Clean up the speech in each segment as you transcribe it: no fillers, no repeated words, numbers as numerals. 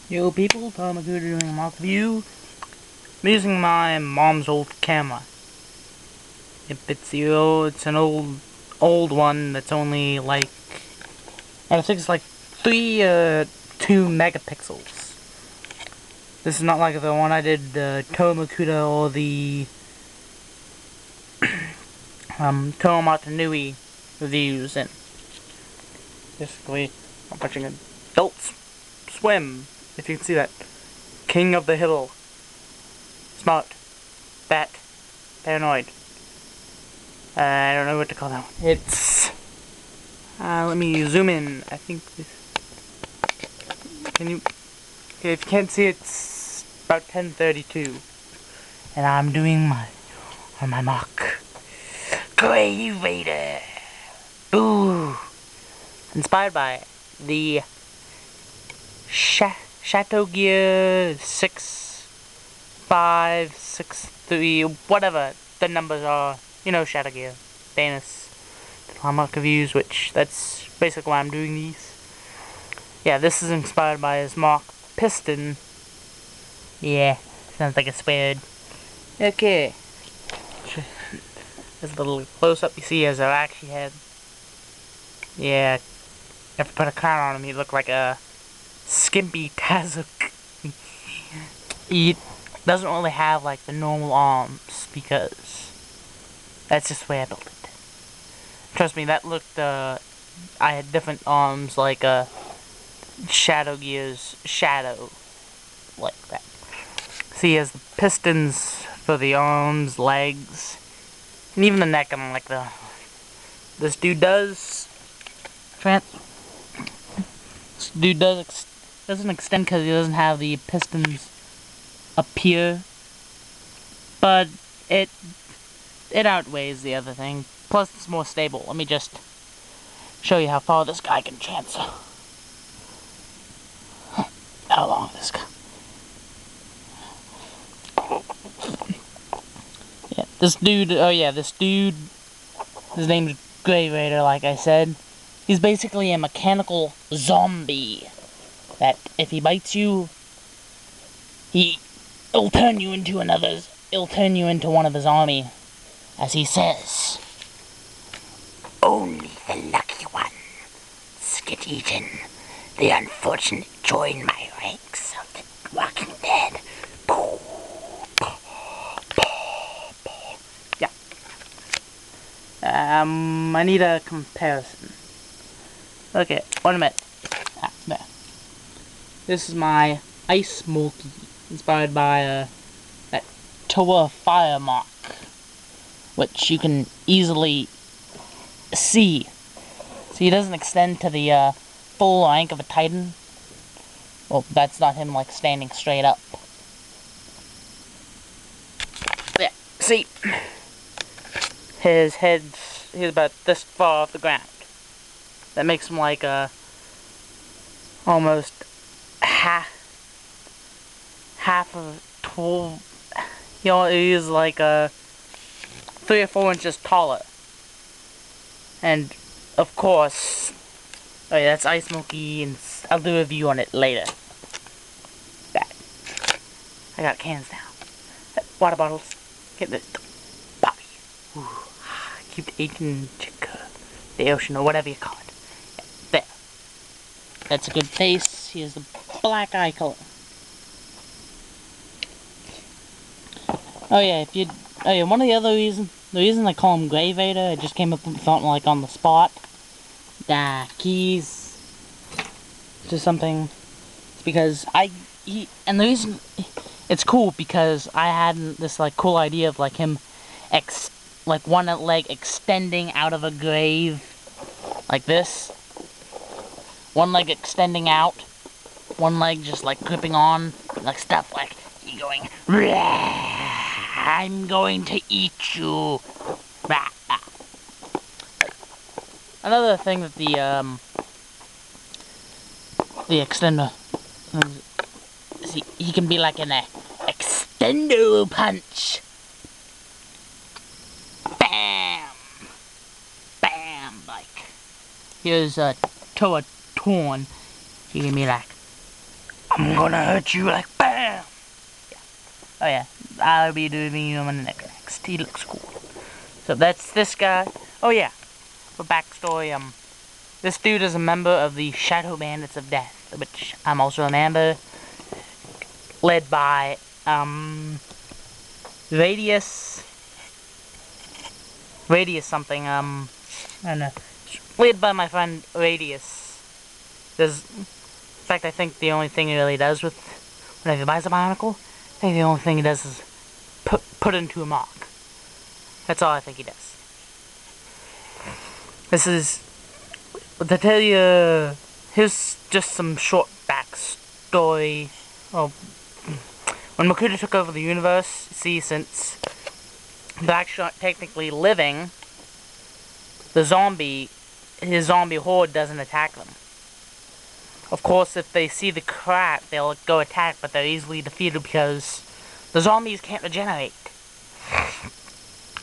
Yo people, toamakuta doing a MOCreview. I'm using my mom's old camera. It's an old one that's only like, I think it's like 2 megapixels. This is not like the one I did the toamakuta or the toamakuta reviews in. Basically, I'm watching adults swim, if you can see that. King of the hill. Smart. Bat. Paranoid. I don't know what to call that one. It's... let me zoom in. I think this... Can you... Okay, if you can't see, it's about 10:32. And I'm doing my mock. Graveraider. Boo! Inspired by the Shadow Gear 6563, whatever the numbers are. You know, Shadow Gear, famous MOCreviews, which that's basically why I'm doing these. Yeah, this is inspired by his mock piston. Yeah, sounds like a squared. Okay. There's a little close up. You see, as I actually had. Yeah, if I put a crown on him, he'd look like a skimpy Tazuk. He doesn't really have like the normal arms because that's just the way I built it. Trust me, that looked, I had different arms like Shadow Gear's Shadow, like that. See, he has the pistons for the arms, legs, and even the neck. I'm like this dude does. This dude doesn't extend because he doesn't have the pistons up here, but it outweighs the other thing. Plus, it's more stable. Let me just show you how far this guy can transfer. How long this guy? Yeah, this dude. Oh yeah, this dude. His name's graveraider, like I said. He's basically a mechanical zombie that if he bites you, he'll turn you into one of his army, as he says. Only the lucky ones get eaten. The unfortunate join my ranks of the Walking Dead. Yeah. I need a comparison. Okay, wait a minute. There. This is my Ice Smoky, inspired by that Toa Fire Mock, which you can easily see. See, he doesn't extend to the full length of a Titan. Well, that's not him like standing straight up. Yeah, see, he's about this far off the ground. That makes him like almost half of 12. He's like 3 or 4 inches taller. And of course, oh yeah, that's Ice Smoky, and I'll do a review on it later. That I got cans now. Water bottles. Get this, Bobby. Ooh, keep eating the ocean or whatever you call it. Yeah, there. That's a good face. He has the black eye color. Oh yeah, one of the other reasons, the reason I call him graveraider, it just came up with something like on the spot. Keys. Just something. It's because and the reason, it's cool because I had this like cool idea of like him, like one leg extending out of a grave, like this. One leg extending out, one leg just like gripping on, like stuff like he going, I'm going to eat you. Another thing that the extender, he can be like an extendo punch. Bam, bam, like here's Toa Torn. He can be like, I'm gonna hurt you like BAM! Yeah. Oh yeah, I'll be doing him next. He looks cool. So that's this guy. Oh yeah, for backstory, this dude is a member of the Shadow Bandits of Death, which I'm also a member, led by, Radius something, I don't know, led by my friend Radius. In fact, I think the only thing he really does with, whenever he buys a Bionicle, I think the only thing he does is put into a MOC. That's all I think he does. This is, to tell you, here's just some short backstory. Well, when Makuta took over the universe, see, since they're actually not technically living, his zombie horde doesn't attack them. Of course, if they see the crap, they'll go attack, but they're easily defeated because the zombies can't regenerate.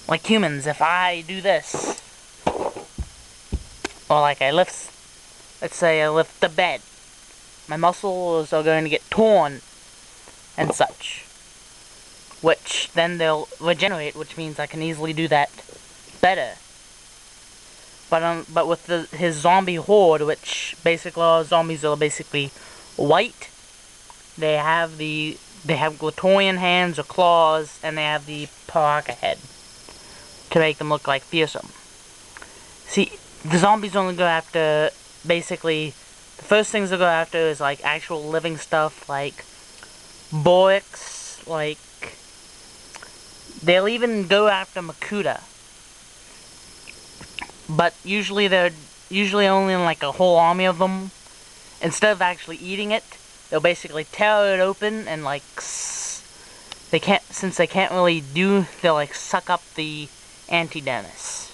Like humans, if I do this, or like let's say I lift the bed, my muscles are going to get torn and such, which then they'll regenerate, which means I can easily do that better. But with his zombie horde, which basically all zombies are basically white, they have Glatorian hands or claws, and they have the Paraka head to make them look like fearsome. See, the zombies only go after, basically, the first things they'll go after is like actual living stuff, like Borix, like they'll even go after Makuta. But usually they're only in like a whole army of them. Instead of actually eating it, they'll basically tear it open and like since they can't really they'll like suck up the antidermis.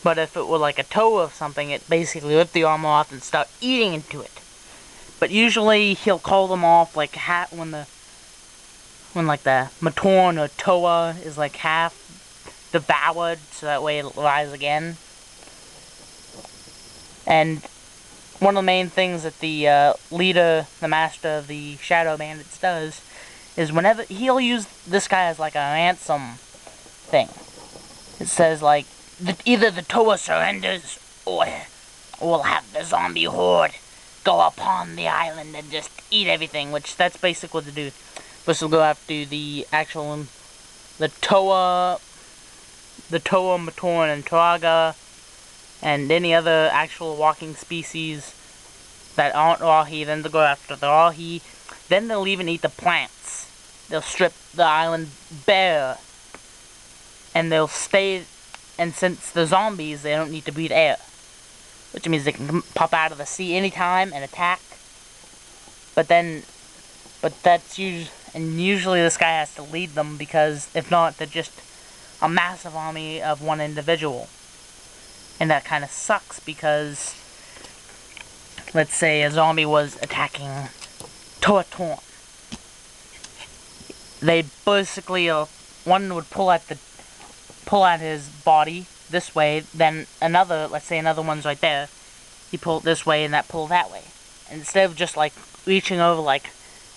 But if it were like a toe or something, it basically rip the armor off and start eating into it. But usually he'll call them off like when like the Matorn or Toa is like half devoured, so that way it'll rise again. And one of the main things that the leader, the master of the Shadow Bandits does, is whenever he'll use this guy as like a ransom thing. It says like, either the Toa surrenders, or we'll have the zombie horde go upon the island and just eat everything, which that's basically what to do. This will go after the actual, the Toa, Matorn, and Toaga, and any other actual walking species that aren't Rahi. Then they'll go after the Rahi. Then they'll even eat the plants. They'll strip the island bare, and they'll stay. And since the zombies, they don't need to breathe air, which means they can pop out of the sea anytime and attack. But that's usually this guy has to lead them, because if not, they're just a massive army of one individual. And that kind of sucks, because let's say a zombie was attacking Toatorn. They basically, one would pull out his body this way, then another, let's say another one's right there, he pulled this way and that pulled that way. And instead of just like reaching over like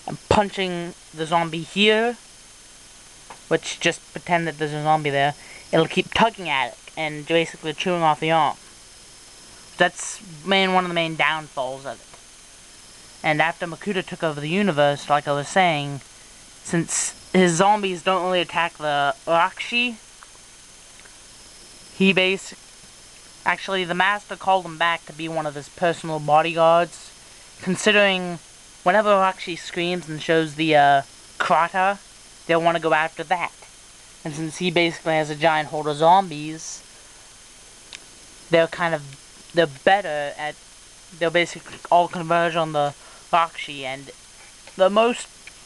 and punching the zombie here, which just pretend that there's a zombie there, it'll keep tugging at it and basically chewing off the arm. That's one of the main downfalls of it. And after Makuta took over the universe, like I was saying, since his zombies don't really attack the Rakshi, actually the master called him back to be one of his personal bodyguards, considering whenever Rakshi screams and shows the Krata, they'll want to go after that. And since he basically has a giant horde of zombies, they'll basically all converge on the Rakshi, and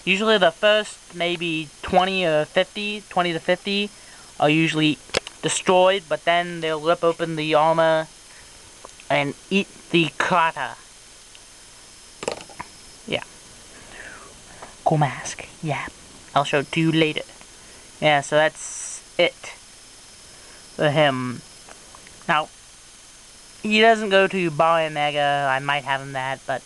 usually the first maybe 20 to 50 are usually destroyed, but then they'll rip open the armor and eat the Krata. Yeah. Cool mask. Yeah. I'll show it to you later. Yeah, so that's it for him. Now, he doesn't go to Bar Omega. I might have him that, but